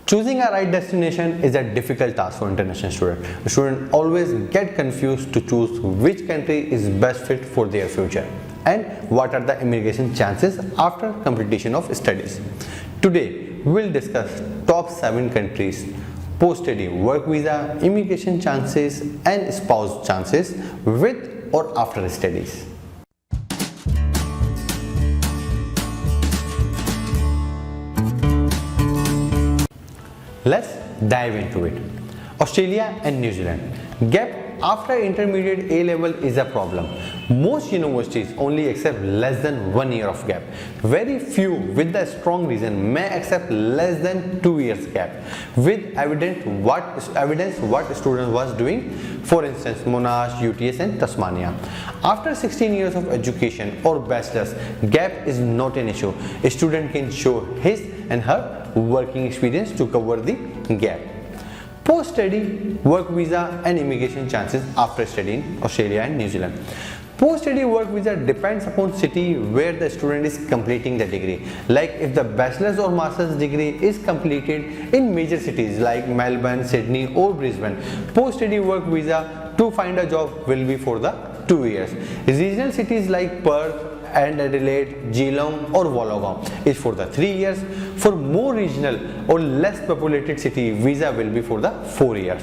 Choosing a right destination is a difficult task for international students. The students always get confused to choose which country is best fit for their future and what are the immigration chances after completion of studies. Today, we will discuss top 7 countries, post-study work visa, immigration chances and spouse chances with or after studies. Let's dive into it. Australia and New Zealand. Gap after intermediate A level is a problem. Most universities only accept less than 1 year of gap. Very few with the strong reason may accept less than 2 years gap with evidence what student was doing. For instance, Monash, UTS and Tasmania. After 16 years of education or bachelor's, gap is not an issue. A student can show his and her working experience to cover the gap. Post-study work visa and immigration chances after studying Australia and New Zealand. Post-study work visa depends upon city where the student is completing the degree. Like if the bachelor's or master's degree is completed in major cities like Melbourne, Sydney or Brisbane, post-study work visa to find a job will be for the 2 years. Regional cities like Perth and Adelaide, Geelong or Wollongong is for the 3 years. For more regional or less populated city, visa will be for the 4 years.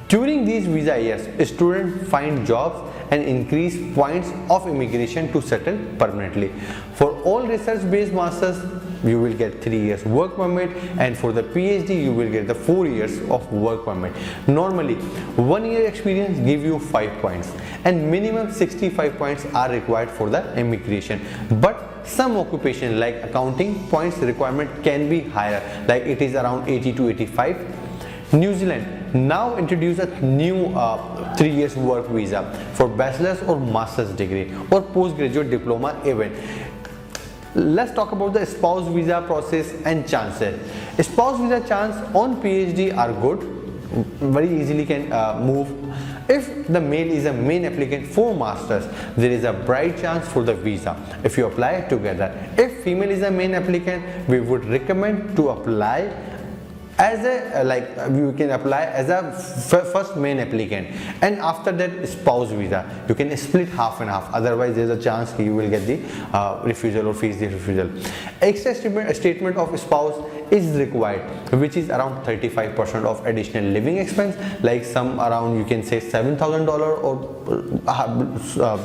During these visa years, students find jobs and increase points of immigration to settle permanently. For all research-based masters, you will get 3 years work permit, and for the PhD you will get the 4 years of work permit. Normally 1 year experience give you 5 points and minimum 65 points are required for the immigration, but some occupation like accounting points requirement can be higher, like it is around 80 to 85. New Zealand now introduce a new 3 years work visa for bachelor's or master's degree or postgraduate diploma event. Let's talk about the spouse visa process and chances. Spouse visa chance on PhD are good, very easily can move. If the male is a main applicant for masters, there is a bright chance for the visa if you apply together. If female is a main applicant, we would recommend to apply as a you can apply as a first main applicant, and after that spouse visa you can split half and half, otherwise there is a chance you will get the refusal or face the refusal. Extra statement of spouse is required, which is around 35% of additional living expense, like some around you can say $7,000 or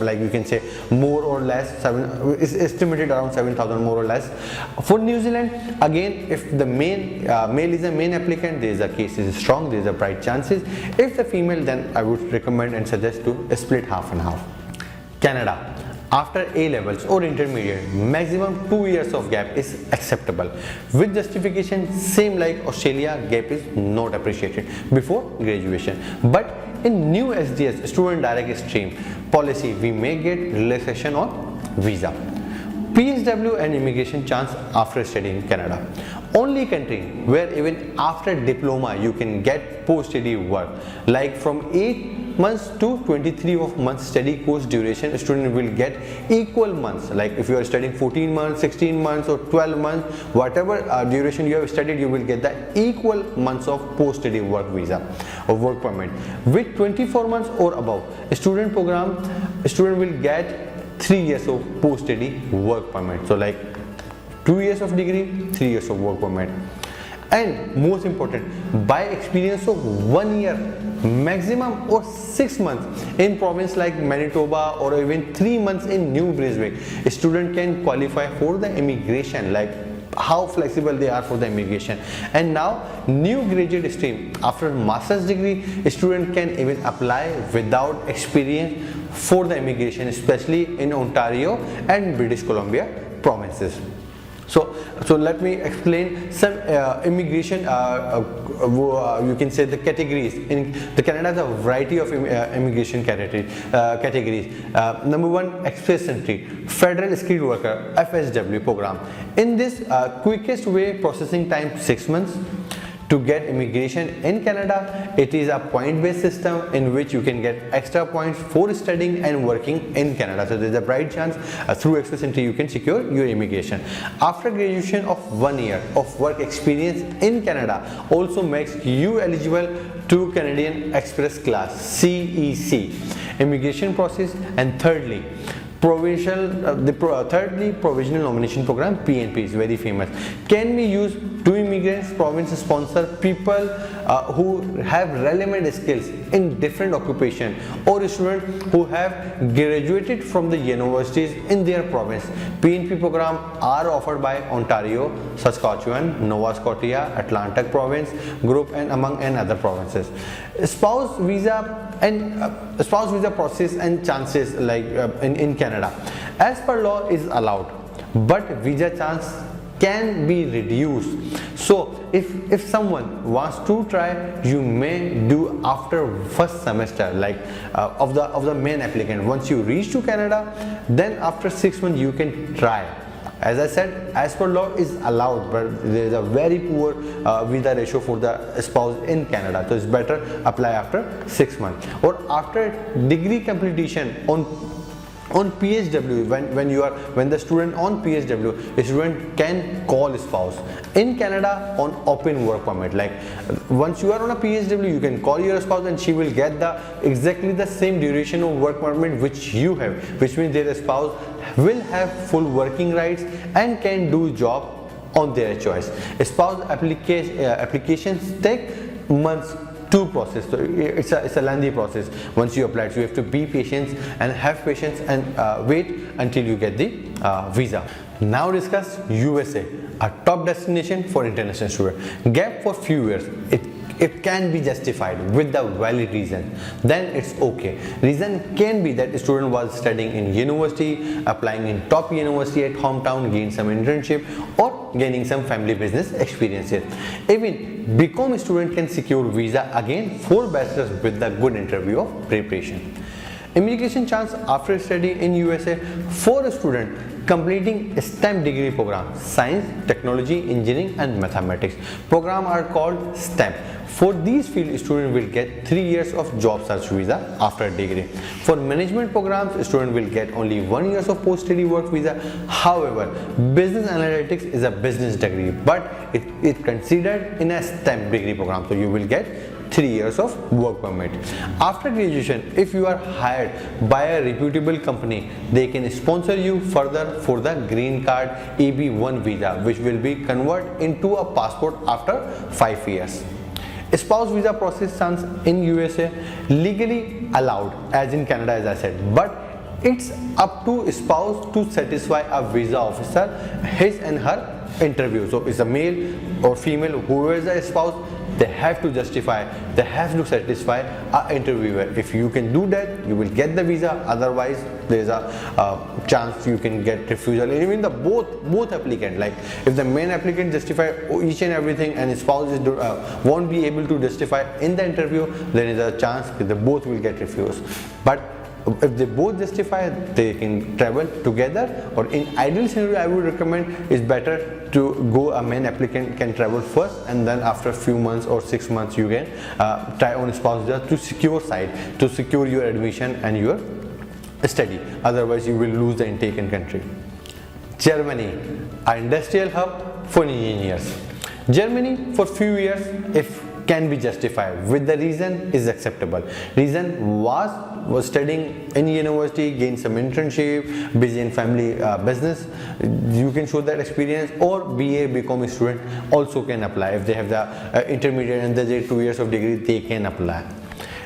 like you can say more or less, is estimated around 7,000 more or less. For New Zealand, again, if the male is a main applicant, there is a case is strong, there is a bright chances. If the female, then I would recommend and suggest to split half and half. Canada. After A levels or intermediate, maximum 2 years of gap is acceptable. With justification, same like Australia, gap is not appreciated before graduation. But in new SDS, student direct stream policy, we may get relaxation on visa. PSW and immigration chance after studying in Canada. Only country where even after diploma you can get post-study work, like from 8 months to 23 of months study course duration, student will get equal months. Like if you are studying 14 months, 16 months or 12 months, whatever duration you have studied, you will get the equal months of post-study work visa or work permit. With 24 months or above student program, student will get 3 years of post-study work permit. So like 2 years of degree, 3 years of work permit. And most important, by experience of 1 year, maximum or 6 months in province like Manitoba or even 3 months in New Brunswick, a student can qualify for the immigration, like how flexible they are for the immigration. And now new graduate stream, after master's degree, a student can even apply without experience for the immigration, especially in Ontario and British Columbia provinces. So let me explain some immigration, you can say the categories. In the Canada has a variety of immigration categories. Number 1, express entry, federal skilled worker, FSW program. In this quickest way, processing time 6 months. To get immigration in Canada, it is a point-based system in which you can get extra points for studying and working in Canada. So there is a bright chance through Express Entry you can secure your immigration. After graduation of 1 year of work experience in Canada also makes you eligible to Canadian Express Class CEC immigration process. And thirdly, provisional nomination program PNP is very famous, can be used to immigrants. Province sponsor people who have relevant skills in different occupation, or students who have graduated from the universities in their province. PNP program are offered by Ontario, Saskatchewan, Nova Scotia, Atlantic province group, and among other provinces. Spouse visa process and chances like in Canada, as per law is allowed, but visa chance can be reduced. So if someone wants to try, you may do after first semester, like of the main applicant. Once you reach to Canada, then after 6 months you can try. As I said, as per law is allowed, but there is a very poor visa ratio for the spouse in Canada. So it's better apply after 6 months or after degree completion on PSW. When the student on PSW, a student can call spouse in Canada on open work permit. Like once you are on a PSW, you can call your spouse and she will get exactly the same duration of work permit which you have, which means their spouse will have full working rights and can do job on their choice. Spouse applications take months to process, so it's a lengthy process. Once you apply, so you have to be patient and have patience and wait until you get the visa. Now discuss USA, a top destination for international students. Gap for few years, it can be justified with the valid reason, then it's okay. Reason can be that a student was studying in university, applying in top university at hometown, gain some internship, or gaining some family business experiences. Even BCom student can secure visa again for bachelor's with the good interview of preparation. Immigration chance after study in USA for a student completing STEM degree program, science, technology, engineering and mathematics. Program are called STEM. For these fields, student will get 3 years of job search visa after degree. For management programs, student will get only 1 year of post-study work visa. However, business analytics is a business degree, but it considered in a STEM degree program, so you will get 3 years of work permit. After graduation, if you are hired by a reputable company, they can sponsor you further for the green card EB1 visa, which will be converted into a passport after 5 years. Spouse visa process chance in USA legally allowed as in Canada, as I said, but it's up to spouse to satisfy a visa officer his and her interview. So it's a male or female, whoever is a spouse, they have to satisfy an interviewer. If you can do that, you will get the visa. Otherwise, there is a chance you can get refusal. And even the both applicant, like if the main applicant justify each and everything and his spouse won't be able to justify in the interview, there is a chance that they both will get refused. But if they both justify, they can travel together. Or in ideal scenario, I would recommend is better to go a main applicant can travel first, and then after a few months or 6 months you can try on spouse visa to secure your admission and your study. Otherwise you will lose the intake in country. Germany, an industrial hub for engineers. Germany for few years if can be justified with the reason is acceptable. Reason was studying in university, gain some internship, busy in family business, you can show that experience. Or BA BCom student also can apply if they have the intermediate and the 2 years of degree, they can apply.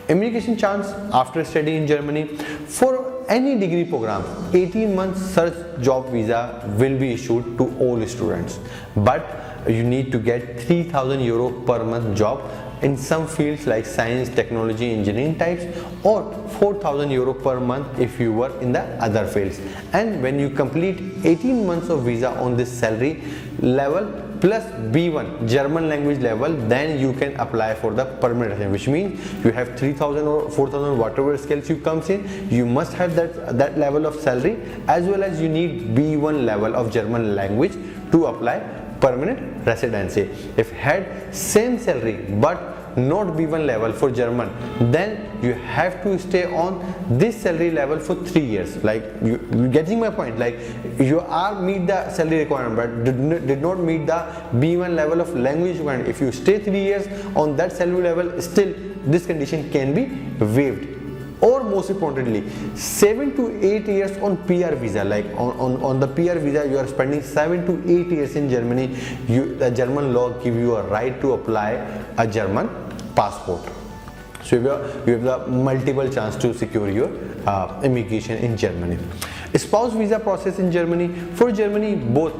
Immigration chance after study in Germany for any degree program, 18 months search job visa will be issued to all students, but you need to get 3,000 euro per month job in some fields like science, technology, engineering types, or 4,000 euro per month if you were in the other fields. And when you complete 18 months of visa on this salary level plus B1 German language level, then you can apply for the permanent resident, which means you have 3,000 or 4,000 whatever skills you comes in, you must have that level of salary, as well as you need B1 level of German language to apply permanent residency. If had same salary but not B1 level for German, then you have to stay on this salary level for 3 years. Like you getting my point? Like you are meet the salary requirement but did not meet the B1 level of language requirement. If you stay 3 years on that salary level, still this condition can be waived. Or most importantly, 7 to 8 years on PR visa. Like on the PR visa, you are spending 7 to 8 years in Germany. The German law give you a right to apply a German passport. So you have the multiple chance to secure your immigration in Germany. Spouse visa process in Germany. For Germany, both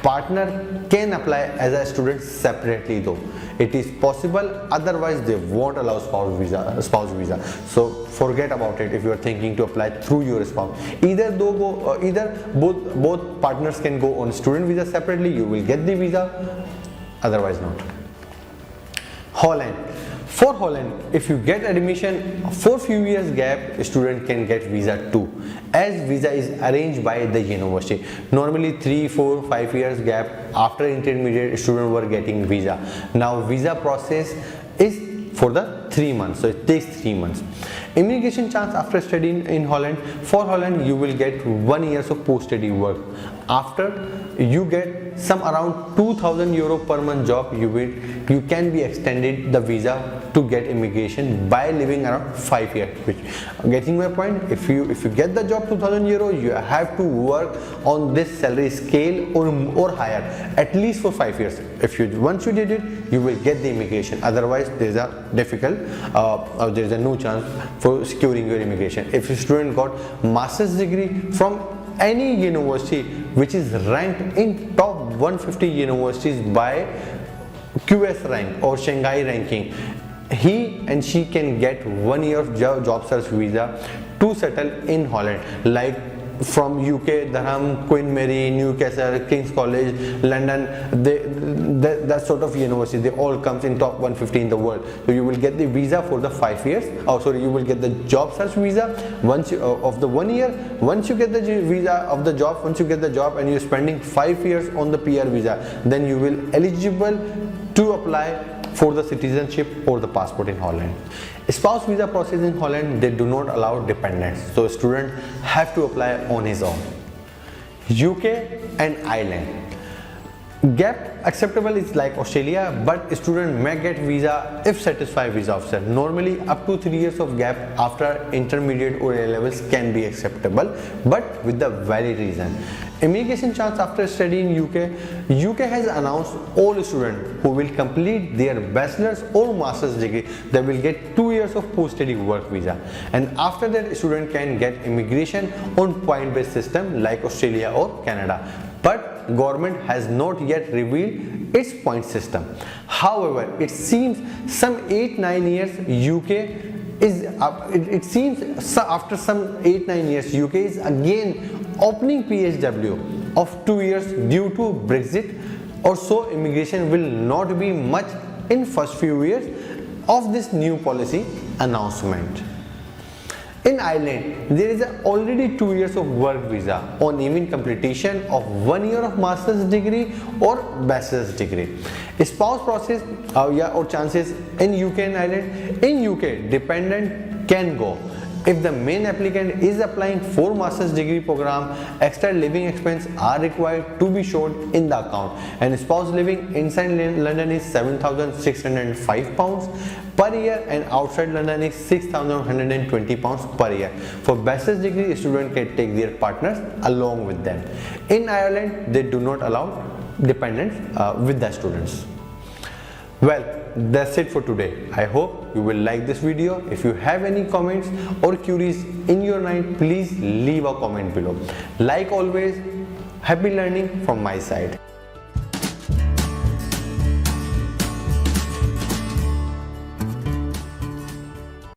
partner can apply as a student separately though. It is possible, otherwise they won't allow spouse visa. So forget about it if you are thinking to apply through your spouse. Either both partners can go on student visa separately, you will get the visa, otherwise not. Holland. For Holland, if you get admission for few years gap, a student can get visa too, as visa is arranged by the university. Normally 3, 4, 5 years gap after intermediate, student were getting visa. Now visa process is for the 3 months, so it takes 3 months. Immigration chance after studying in Holland. For Holland, you will get 1 year of post-study work. After you get some around 2,000 euro per month job, you can be extended the visa to get immigration by living around 5 years. Which, getting my point? If you get the job 2,000 euro, you have to work on this salary scale or higher at least for 5 years. Once you did it, you will get the immigration. Otherwise, there is a difficult there is a no chance for securing your immigration. If a student got master's degree from any university which is ranked in top 150 universities by QS rank or Shanghai ranking, he and she can get 1 year of job search visa to settle in Holland. Like from UK, Durham, Queen Mary, Newcastle, King's College, London, that sort of university, they all comes in top 150 in the world. So you will get the visa for the 5 years. You will get the job search visa of the 1 year. Once you get the visa of the job, once you get the job and you're spending 5 years on the PR visa, then you will eligible to apply for the citizenship or the passport in Holland. Spouse visa process in Holland, they do not allow dependents, so a student have to apply on his own. UK and Ireland. Gap acceptable is like Australia, but student may get visa if satisfy visa officer. Normally up to 3 years of gap after intermediate or A levels can be acceptable, but with the valid reason. Immigration chance after studying in UK has announced all students who will complete their bachelor's or master's degree, they will get 2 years of post-study work visa, and after that student can get immigration on point-based system like Australia or Canada. But government has not yet revealed its point system. However, it seems some 8-9 years UK is it seems after some 8-9 years UK is again opening PSW of 2 years due to Brexit, or so immigration will not be much in first few years of this new policy announcement. In Ireland, there is already 2 years of work visa on even completion of 1 year of master's degree or bachelor's degree. Spouse process or chances in UK and Ireland. In UK, dependent can go. If the main applicant is applying for master's degree program, extra living expense are required to be shown in the account, and spouse living inside London is £7,605 per year and outside London is £6,120 per year. For bachelor's degree, students can take their partners along with them. In Ireland, they do not allow dependents with the students. Well, that's it for today. I hope you will like this video. If you have any comments or queries in your mind, please leave a comment below. Like always, happy learning from my side.